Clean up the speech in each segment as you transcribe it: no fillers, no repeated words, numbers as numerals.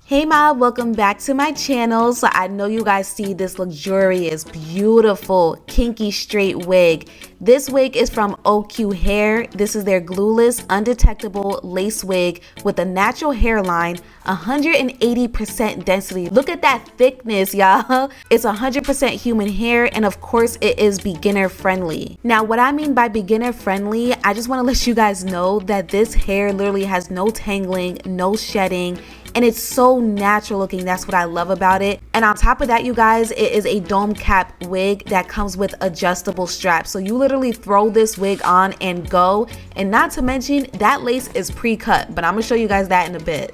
Hey mob, welcome back to my channel. So I know you guys see this luxurious, beautiful, kinky straight wig. This wig is from OQHAIR. This is their glueless, undetectable lace wig with a natural hairline, 180% density. Look at that thickness, y'all. It's 100% human hair, and of course it is beginner friendly. Now what I mean by beginner friendly, I just want to let you guys know that this hair literally has no tangling, no shedding, and it's so natural looking. That's what I love about it. And on top of that, you guys, it is a dome cap wig that comes with adjustable straps. So you literally throw this wig on and go. And not to mention, that lace is pre-cut, but I'm gonna show you guys that in a bit.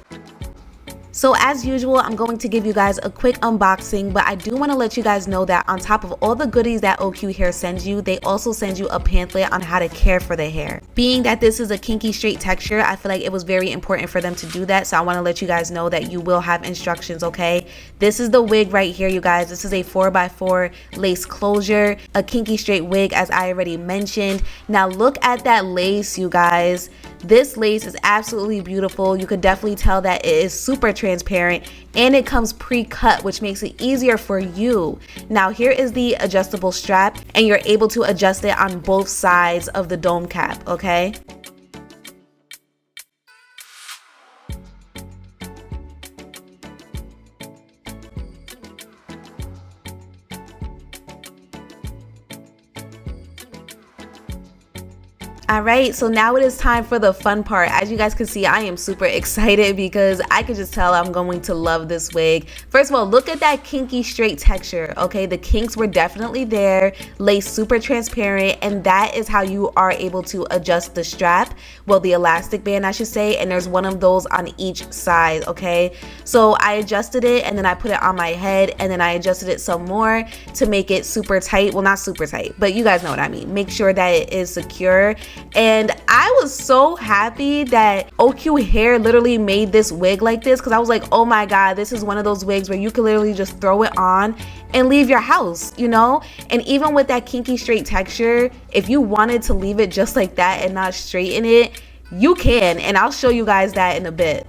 So as usual, I'm going to give you guys a quick unboxing, but I do want to let you guys know that on top of all the goodies that OQHAIR sends you, they also send you a pamphlet on how to care for the hair. Being that this is a kinky straight texture, I feel like it was very important for them to do that, so I want to let you guys know that you will have instructions, okay? This is the wig right here, you guys. This is a 4x4 lace closure, a kinky straight wig, as I already mentioned. Now look at that lace, you guys. This lace is absolutely beautiful. You could definitely tell that it is super transparent, and it comes pre-cut, which makes it easier for you. Now here is the adjustable strap, and you're able to adjust it on both sides of the dome cap, okay? Alright, so now it is time for the fun part. As you guys can see, I am super excited because I can just tell I'm going to love this wig. First of all, look at that kinky straight texture, okay? The kinks were definitely there, lace super transparent, and that is how you are able to adjust the strap. Well, the elastic band, I should say, and there's one of those on each side, okay? So I adjusted it, and then I put it on my head, and then I adjusted it some more to make it super tight. Well, not super tight, but you guys know what I mean. Make sure that it is secure. And I was so happy that OQHAIR literally made this wig like this, because I was like, oh my god, this is one of those wigs where you can literally just throw it on and leave your house, you know? And even with that kinky straight texture, if you wanted to leave it just like that and not straighten it, you can, and I'll show you guys that in a bit.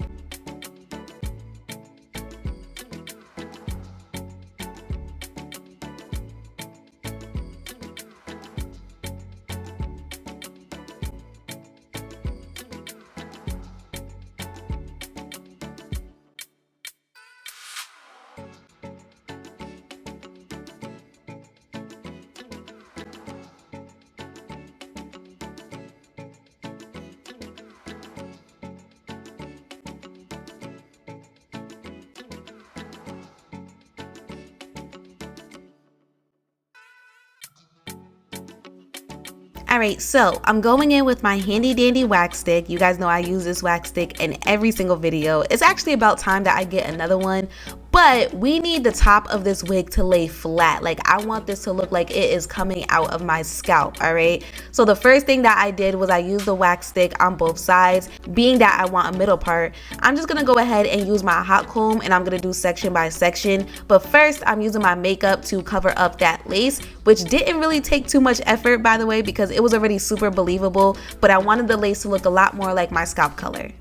Alright, so I'm going in with my handy dandy wax stick. You guys know I use this wax stick in every single video. It's actually about time that I get another one. But we need the top of this wig to lay flat. Like, I want this to look like it is coming out of my scalp, all right? So the first thing that I did was I used the wax stick on both sides. Being that I want a middle part, I'm just gonna go ahead and use my hot comb, and I'm gonna do section by section. But first, I'm using my makeup to cover up that lace, which didn't really take too much effort, by the way, because it was already super believable, but I wanted the lace to look a lot more like my scalp color.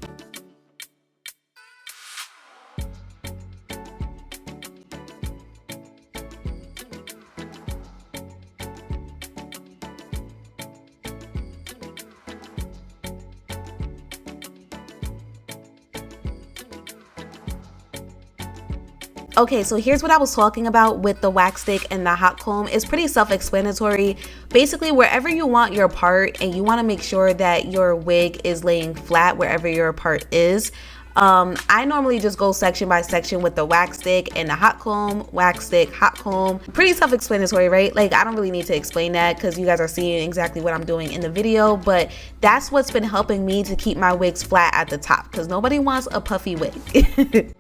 Okay, so here's what I was talking about with the wax stick and the hot comb. It's pretty self-explanatory. Basically, wherever you want your part and you want to make sure that your wig is laying flat wherever your part is, I normally just go section by section with the wax stick and the hot comb, wax stick, hot comb. Pretty self-explanatory, right? Like, I don't really need to explain that because you guys are seeing exactly what I'm doing in the video, but that's what's been helping me to keep my wigs flat at the top, because nobody wants a puffy wig.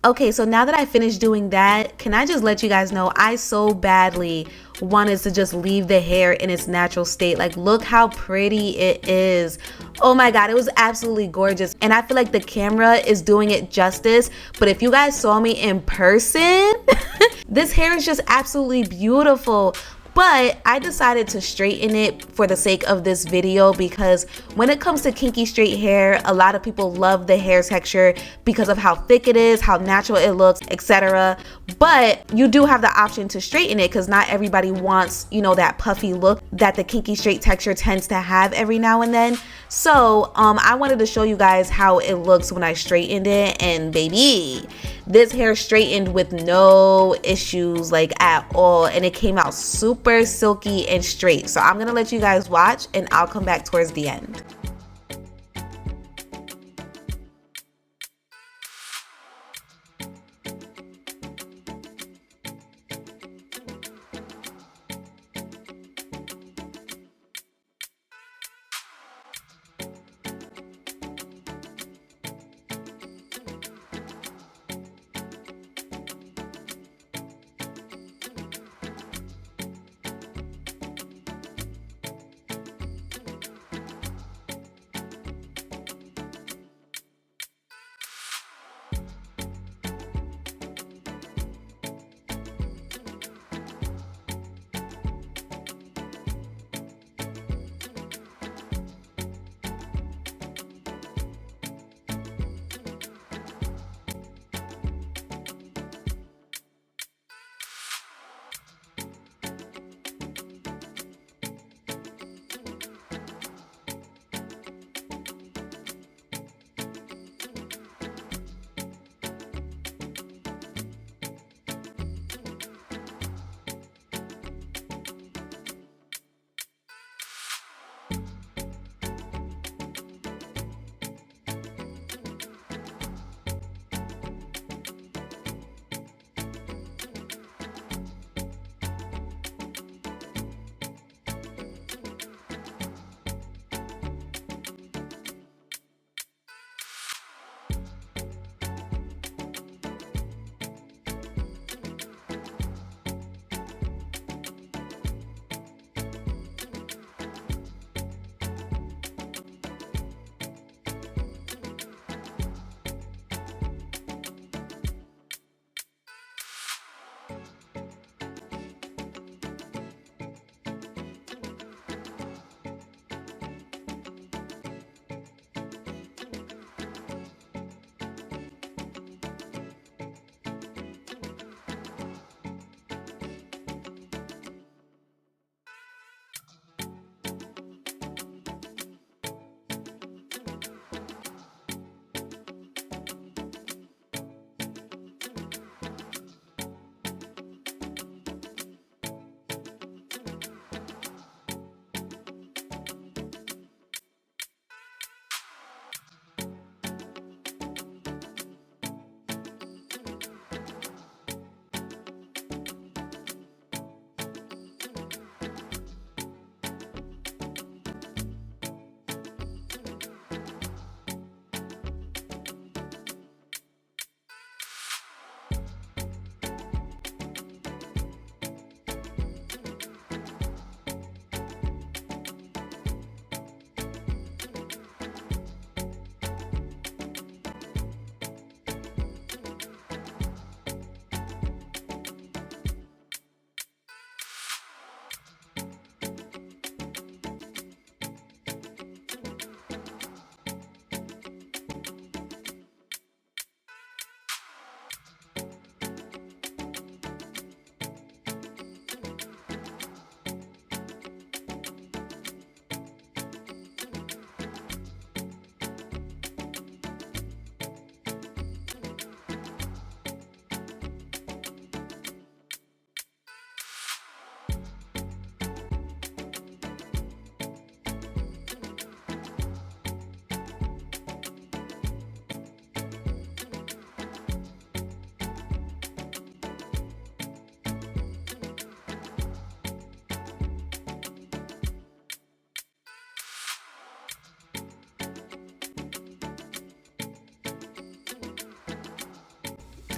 Okay, so now that I finished doing that, can I just let you guys know I so badly wanted to just leave the hair in its natural state. Like, look how pretty it is. Oh my god, it was absolutely gorgeous. And I feel like the camera is doing it justice, but if you guys saw me in person, this hair is just absolutely beautiful. But I decided to straighten it for the sake of this video because when it comes to kinky straight hair, a lot of people love the hair texture because of how thick it is, how natural it looks, etc. But you do have the option to straighten it because not everybody wants, you know, that puffy look that the kinky straight texture tends to have every now and then. So I wanted to show you guys how it looks when I straightened it, and baby, this hair straightened with no issues, like, at all, and it came out super silky and straight. So I'm gonna let you guys watch and I'll come back towards the end.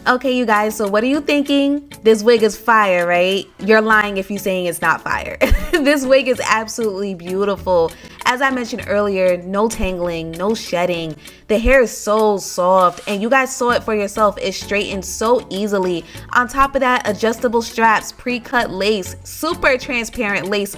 Okay, you guys, so what are you thinking? This wig is fire, right? You're lying if you're saying it's not fire. This wig is absolutely beautiful. As I mentioned earlier, no tangling, no shedding. The hair is so soft, and you guys saw it for yourself. It straightens so easily. On top of that, adjustable straps, pre-cut lace, super transparent lace.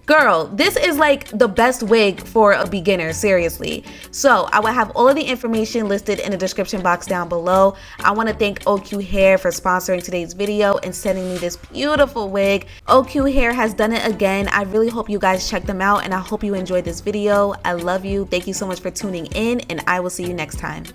Girl, this is like the best wig for a beginner, seriously. So I will have all of the information listed in the description box down below. I want to thank OQHAIR for sponsoring today's video and sending me this beautiful wig. OQHAIR has done it again. I really hope you guys check them out, and I hope you enjoyed this video. I love you. Thank you so much for tuning in, and I will see you next time.